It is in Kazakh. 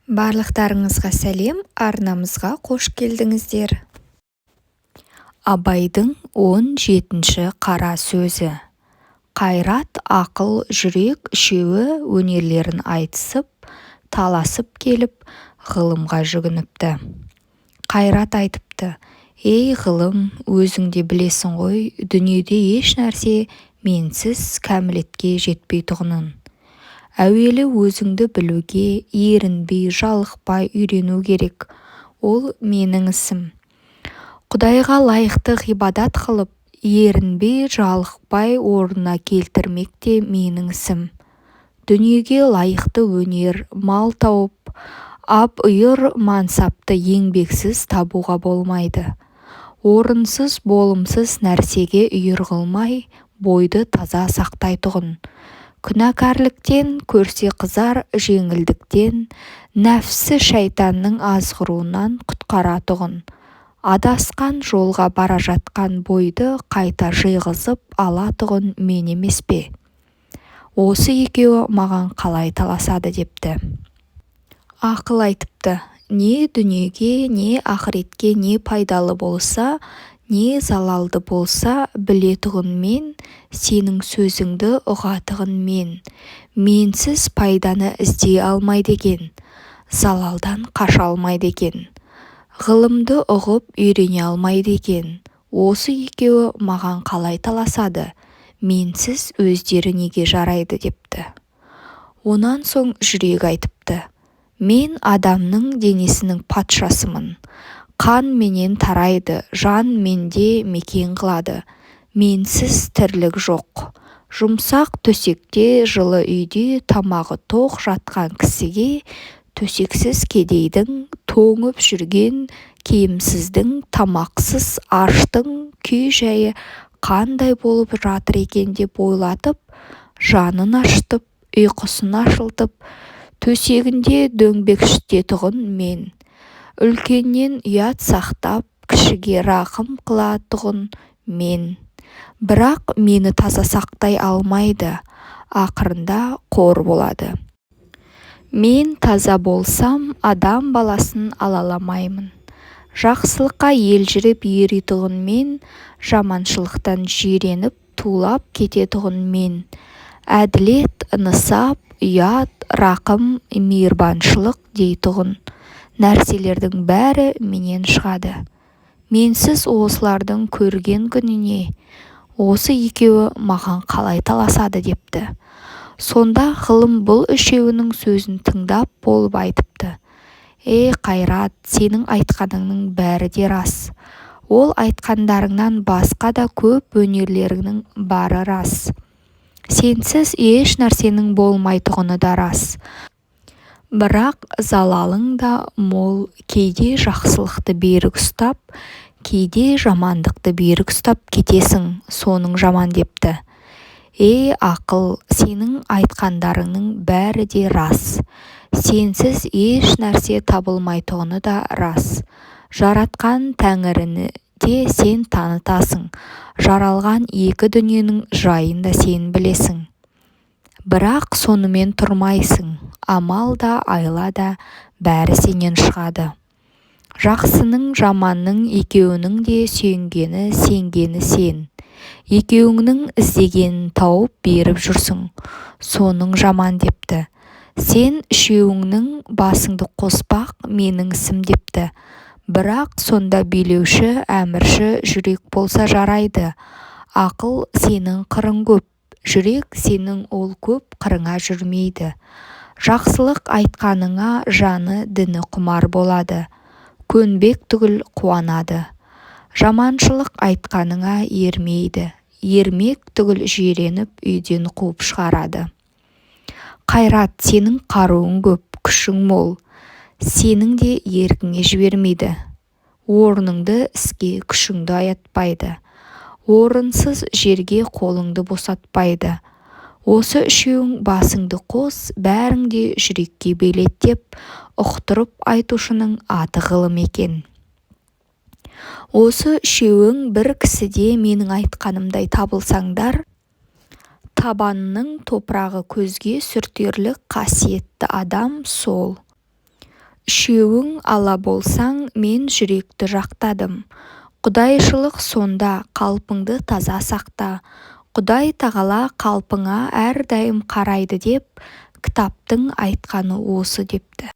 Барлықтарыңызға сәлем, арнамызға қош келдіңіздер. Абайдың 17-ші қара сөзі. Қайрат, ақыл, жүрек үшеуі өнерлерін айтысып, таласып келіп, ғылымға жүгініпті. Қайрат айтыпты: «Ей ғылым, өзің де білесің ғой, дүниеде еш нәрсе менсіз кәмілетке жетпейтұғынын. Әуелі өзіңді білуге, ерінбей, жалықпай үйрену керек. Ол менің ісім. Құдайға лайықты ғибадат қылып, ерінбей, жалықпай орнына келтірмек те менің ісім. Дүниеге лайықты өнер, мал тауып, ап-ұйыр мансапты еңбексіз табуға болмайды. Орынсыз, болымсыз нәрсеге үйір қылмай, бойды таза сақтайтұғын. Күнәкарліктен көрсе қызар, жеңілдіктен, нәпсі шайтанның азғыруынан құтқаратұғын. Адасқан жолға бара жатқан бойды қайта жиғызып алатұғын мен емес пе? Осы екеуі маған қалай таласады депті. Ақыл айтыпты: не дүниеге, не ақыретке не пайдалы болса, не залалды болса білетұғын мен, сенің сөзіңді ұғатұғын мен. Менсіз пайданы іздей алмайды екен, залалдан қаша алмайды екен. Ғылымды ұғып үйрене алмайды екен. Осы екеуі маған қалай таласады, менсіз өздері неге жарайды депті. Онан соң жүрек айтыпты: мен адамның денесінің патшасымын. Қан менен тарайды, жан менде мекен қылады. Менсіз тірлік жоқ. Жұмсақ төсекте, жылы үйде тамағы тоқ жатқан кісіге, төсексіз кедейдің, тоңып жүрген киімсіздің, тамақсыз аштың күй-жайы қандай болып жатыр екен деп ойлатып, жанын ашытып, ұйқысын ашылтып, төсегінде дөңбекшітетұғын мен. Үлкеннен ұят сақтап, кішіге рақым қылатұғын мен. Бірақ мені таза сақтай алмайды, ақырында қор болады. Мен таза болсам, адам баласын алаламаймын. Жақсылыққа елжіреп еретұғын мен, жаманшылықтан жиреніп, тулап кететұғын мен. Әділет, нысап, ұят, рақым, мейірбаншылық дейтұғын нәрселердің бәрі менен шығады. Менсіз осылардың көрген күніне, осы екеуі маған қалай таласады депті. Сонда ғылым бұл үшеуінің сөзін тыңдап болып айтыпты: «Ей Қайрат, сенің айтқаныңның бәрі де рас. Ол айтқандарыңнан басқа да көп өнерлеріңнің бары рас. Сенсіз еш нәрсенің болмайтұғыны да рас. Бірақ залалың да мол, кейде жақсылықты берік ұстап, кейде жамандықты берік ұстап кетесің, соның жаман» депті. «Ей ақыл, сенің айтқандарыңның бәрі де рас. Сенсіз еш нәрсе табылмайтұғыны да рас. Жаратқан Тәңіріні де сен танытасың, жаралған екі дүниенің жайын да сен білесің. Бірақ сонымен тұрмайсың, амал да, айла да бәрі сенен шығады. Жақсының, жаманның екеуінің де сүйенгені, сенгені сен. Екеуіңнің іздегенін тауып беріп жүрсің, соның жаман» депті. «Сен үшеуіңнің басыңды қоспақ менің ісім» депті. «Бірақ сонда билеуші, әмірші жүрек болса жарайды. Ақыл сенің қырың көп, жүрек сенің ол көп қырыңа жүрмейді. Жақсылық айтқаныңа жаны, діні құмар болады, көнбек түгіл қуанады. Жаманшылық айтқаныңа ермейді, ермек түгіл жиреніп үйден қуып шығарады. Қайрат, сенің қаруың көп, күшің мол, сенің де еркіңе жібермейді. Орныңды іске күшіңді аятпайды. Орынсыз жерге қолыңды босатпайды. Осы үшеуің басыңды қос, бәрің де жүрекке белет деп, ұқтырып айтушының аты ғылым екен. Осы үшеуің бір кісіде менің айтқанымдай табылсаңдар, табанының топырағы көзге сүртерлік қасиетті адам сол. үшеуің ала болсаң мен жүректі жақтадым. Құдайшылық сонда, қалпыңды таза сақта. Құдай тағала қалпыңа әрдайым қарайды деп кітаптың айтқаны осы депті.